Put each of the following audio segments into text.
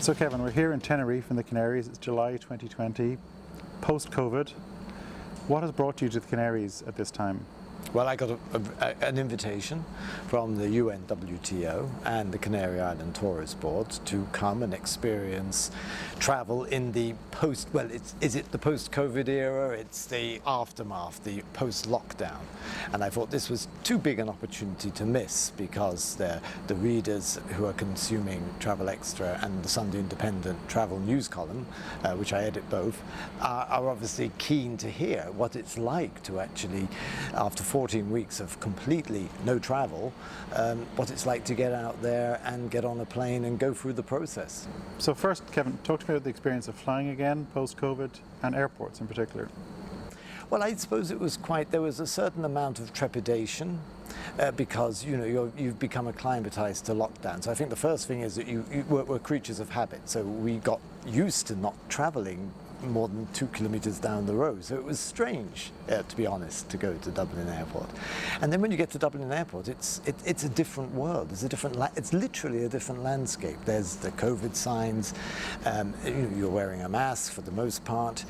So Kevin, we're here in Tenerife in the Canaries. It's July 2020, post-COVID. What has brought you to the Canaries at this time? Well, I got an invitation from the UNWTO and the Canary Island Tourist Board to come and experience travel in the is it the post-COVID era? It's the aftermath, the post-lockdown. And I thought this was too big an opportunity to miss, because the readers who are consuming Travel Extra and the Sunday Independent travel news column, which I edit both, are obviously keen to hear what it's like to actually, after 14 weeks of completely no travel, what it's like to get out there and get on a plane and go through the process. So first, Kevin, talk to me about the experience of flying again, post-COVID, and airports in particular. Well, I suppose there was a certain amount of trepidation because you've become acclimatized to lockdown. So I think the first thing is that we're creatures of habit. So we got used to not traveling more than 2 kilometers down the road. So it was strange, to be honest, to go to Dublin Airport. And then when you get to Dublin Airport, it's a different world. It's literally a different landscape. There's the COVID signs. You're wearing a mask for the most part.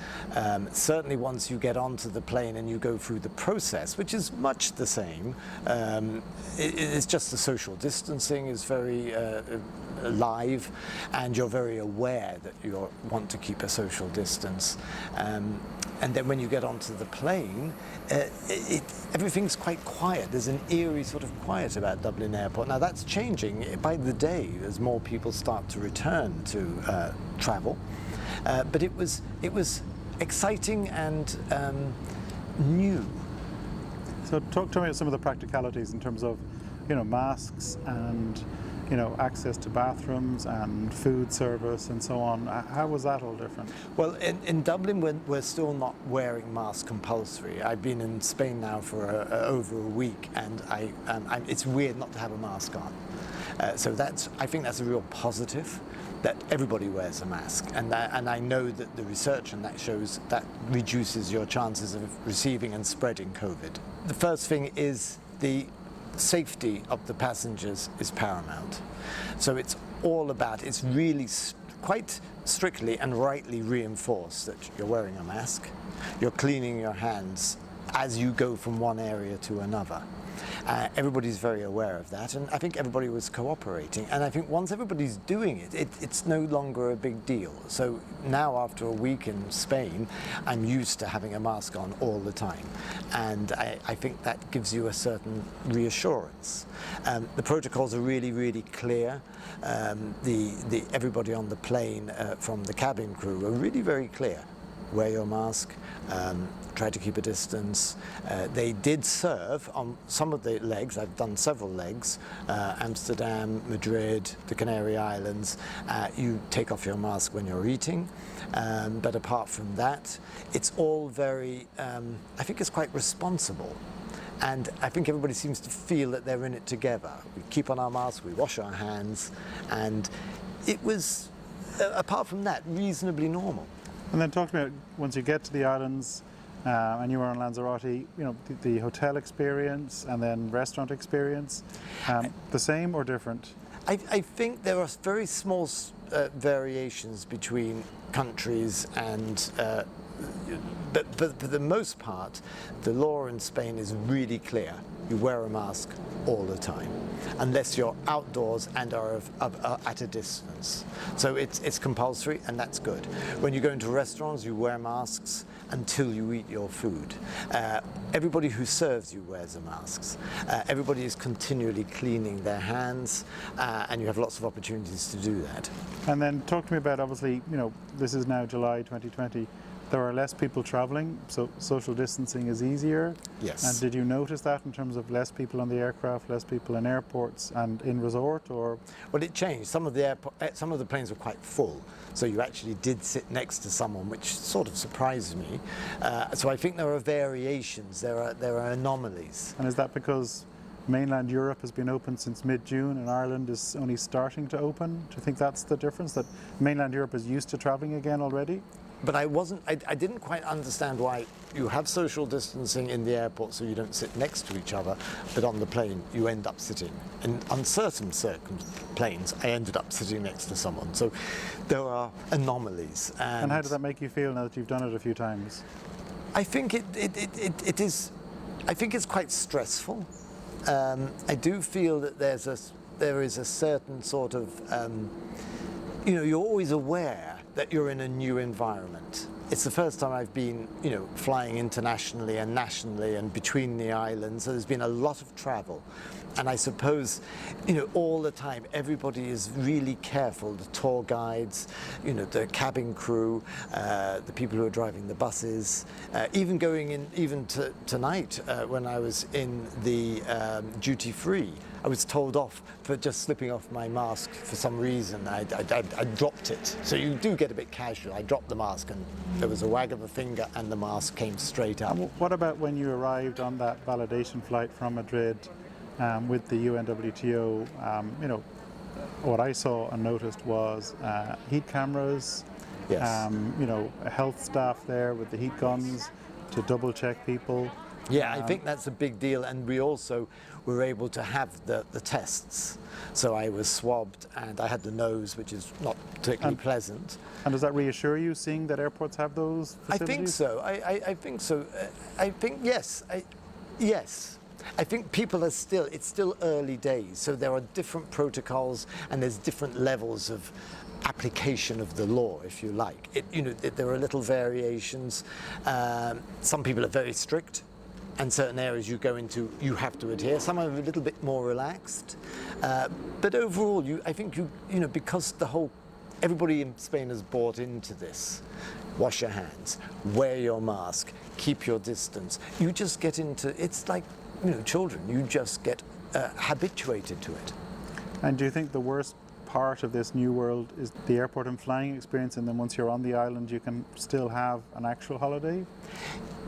Certainly once you get onto the plane and you go through the process, which is much the same, it's just the social distancing is very live, and you're very aware that you want to keep a social distance. And then when you get onto the plane, everything's quite quiet. There's an eerie sort of quiet about Dublin Airport. Now that's changing by the day as more people start to return to travel. But it was exciting and new. So talk to me about some of the practicalities in terms of, masks and access to bathrooms and food service and so on. How was that all different? Well, in Dublin, we're still not wearing masks compulsory. I've been in Spain now for over a week, and it's weird not to have a mask on. So I think that's a real positive, that everybody wears a mask. And I know that the research on that shows that reduces your chances of receiving and spreading COVID. The first thing is the safety of the passengers is paramount. So it's really quite strictly and rightly reinforced that you're wearing a mask, you're cleaning your hands as you go from one area to another. Everybody's very aware of that, and I think everybody was cooperating. And I think once everybody's doing it, it's no longer a big deal. So now, after a week in Spain, I'm used to having a mask on all the time. And I think that gives you a certain reassurance. The protocols are really, really clear. Everybody on the plane, from the cabin crew, are really very clear. Wear your mask, try to keep a distance. They did serve on some of the legs. I've done several legs, Amsterdam, Madrid, the Canary Islands. You take off your mask when you're eating, but apart from that, it's all very, I think it's quite responsible. And I think everybody seems to feel that they're in it together. We keep on our masks, we wash our hands, and it was, apart from that, reasonably normal. And then talk to me about, once you get to the islands and you were on Lanzarote, the hotel experience and then restaurant experience, the same or different? I think there are very small variations between countries, and but for the most part, the law in Spain is really clear. You wear a mask all the time, unless you're outdoors and are at a distance. So it's compulsory, and that's good. When you go into restaurants, you wear masks until you eat your food. Everybody who serves you wears the masks. Everybody is continually cleaning their hands, and you have lots of opportunities to do that. And then talk to me about, obviously, this is now July 2020. There are less people travelling, so social distancing is easier. Yes. And did you notice that in terms of less people on the aircraft, less people in airports and in resort, or? Well, it changed. Some of the planes were quite full, so you actually did sit next to someone, which sort of surprised me. So I think there are variations. There are anomalies. And is that because mainland Europe has been open since mid-June and Ireland is only starting to open? Do you think that's the difference, that mainland Europe is used to travelling again already? but I didn't quite understand why you have social distancing in the airport so you don't sit next to each other, but on the plane you end up sitting. And on certain planes, I ended up sitting next to someone. So there are anomalies. And how did that make you feel now that you've done it a few times? I think it is. I think it's quite stressful. I do feel that there is a certain sort of, you're always aware that you're in a new environment. It's the first time I've been, flying internationally and nationally and between the islands. So there's been a lot of travel. And I suppose, all the time, everybody is really careful. The tour guides, the cabin crew, the people who are driving the buses, even going in, even tonight when I was in the duty free, I was told off for just slipping off my mask for some reason. I dropped it. So you do get a bit casual. I dropped the mask and there was a wag of a finger and the mask came straight up. And what about when you arrived on that validation flight from Madrid with the UNWTO? What I saw and noticed was heat cameras, Yes. Health staff there with the heat guns to double check people. Yeah, I think that's a big deal, and we also were able to have the tests. So I was swabbed and I had the nose, which is not particularly pleasant. And does that reassure you, seeing that airports have those facilities? I think so. I think so. I think yes. Yes. I think people are it's still early days, so there are different protocols and there's different levels of application of the law, if you like. There are little variations. Some people are very strict, and certain areas you go into, you have to adhere. Some are a little bit more relaxed, but overall, I think because everybody in Spain has bought into this. Wash your hands, wear your mask, keep your distance. You just get into it's like children. You just get habituated to it. And do you think the worst part of this new world is the airport and flying experience, and then once you're on the island you can still have an actual holiday?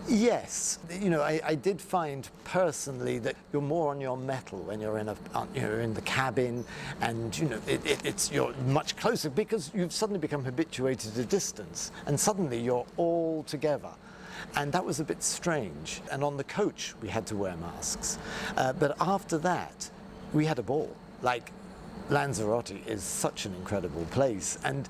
Yes, I did find personally that you're more on your mettle when you're in the cabin, and you're much closer because you've suddenly become habituated to distance, and suddenly you're all together. And that was a bit strange. And on the coach we had to wear masks, but after that we had a ball. Like, Lanzarote is such an incredible place, and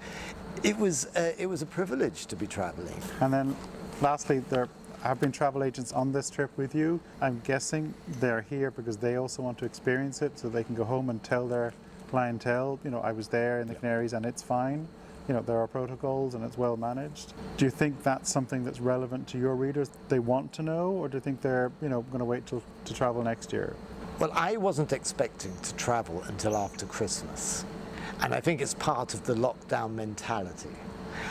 it was a privilege to be traveling. And then lastly, there have been travel agents on this trip with you. I'm guessing they're here because they also want to experience it, so they can go home and tell their clientele, I was there in the Canaries and it's fine. There are protocols and it's well managed. Do you think that's something that's relevant to your readers? They want to know, or do you think they're going to wait to travel next year? Well, I wasn't expecting to travel until after Christmas, and I think it's part of the lockdown mentality.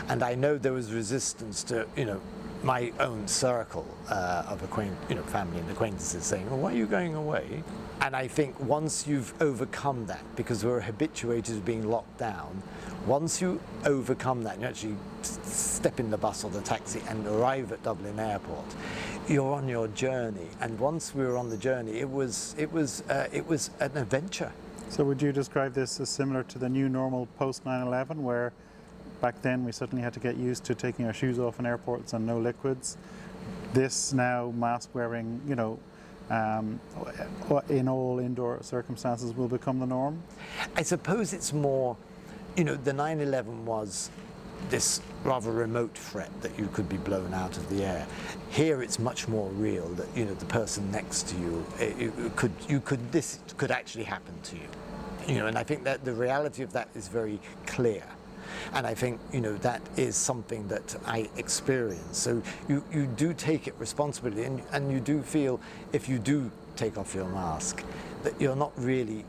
And I know there was resistance to, my own circle of family and acquaintances saying, "Well, why are you going away?" And I think once you've overcome that, because we're habituated to being locked down, once you overcome that, you actually step in the bus or the taxi and arrive at Dublin Airport, you're on your journey. And once we were on the journey, it was an adventure. So would you describe this as similar to the new normal post 9/11, where back then we suddenly had to get used to taking our shoes off in airports and no liquids? This now, mask wearing, in all indoor circumstances will become the norm? I suppose it's more, the 9/11 was this rather remote threat that you could be blown out of the air. Here it's much more real that, the person next to you, this could actually happen to you. And I think that the reality of that is very clear. And I think, that is something that I experience. So you do take it responsibility, and you do feel, if you do take off your mask, that you're not really,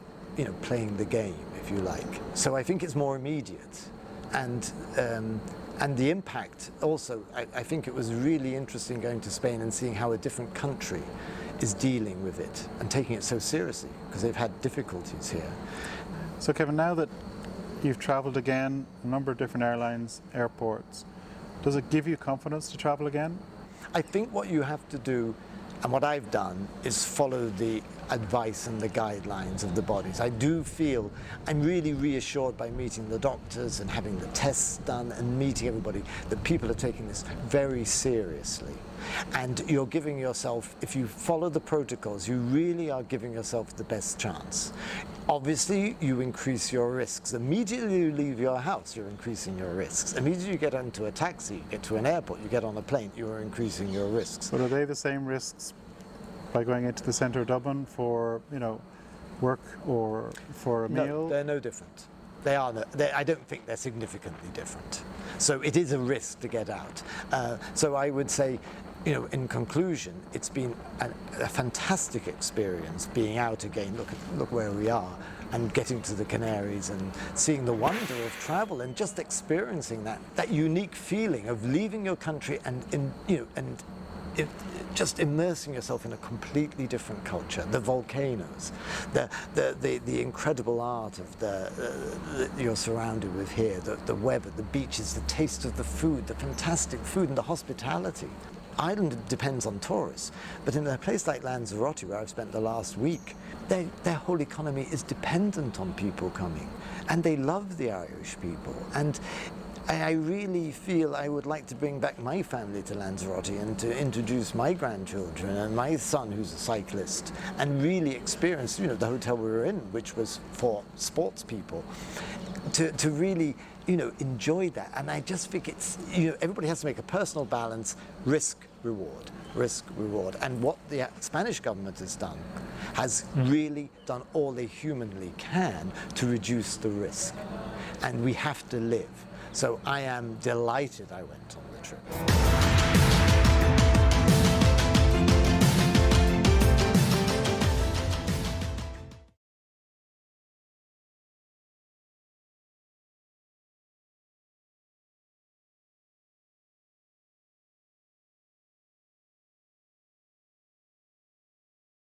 playing the game, if you like. So I think it's more immediate. And the impact also, I think it was really interesting going to Spain and seeing how a different country is dealing with it and taking it so seriously, because they've had difficulties here. So Kevin, now that you've travelled again, a number of different airlines, airports, does it give you confidence to travel again? I think what you have to do, and what I've done, is follow the advice and the guidelines of the bodies. I do feel I'm really reassured by meeting the doctors and having the tests done and meeting everybody that people are taking this very seriously. And you're giving yourself, if you follow the protocols, you really are giving yourself the best chance. Obviously, you increase your risks. Immediately you leave your house, you're increasing your risks. Immediately you get into a taxi, you get to an airport, you get on a plane, you're increasing your risks. But are they the same risks by going into the centre of Dublin for, work or for a meal? No, they're no different. They are no, I don't think they're significantly different. So it is a risk to get out. So I would say, in conclusion, it's been a fantastic experience being out again. Look where we are, and getting to the Canaries and seeing the wonder of travel and just experiencing that unique feeling of leaving your country and just immersing yourself in a completely different culture. The volcanoes, the incredible art of you're surrounded with here, the weather, the beaches, the taste of the food, the fantastic food and the hospitality. Ireland depends on tourists, but in a place like Lanzarote, where I've spent the last week, their whole economy is dependent on people coming, and they love the Irish people. And I really feel I would like to bring back my family to Lanzarote and to introduce my grandchildren and my son, who's a cyclist, and really experience, the hotel we were in, which was for sports people, to really, enjoy that. And I just think it's, everybody has to make a personal balance, risk, reward. And what the Spanish government has really done all they humanly can to reduce the risk. And we have to live. So I am delighted I went on the trip.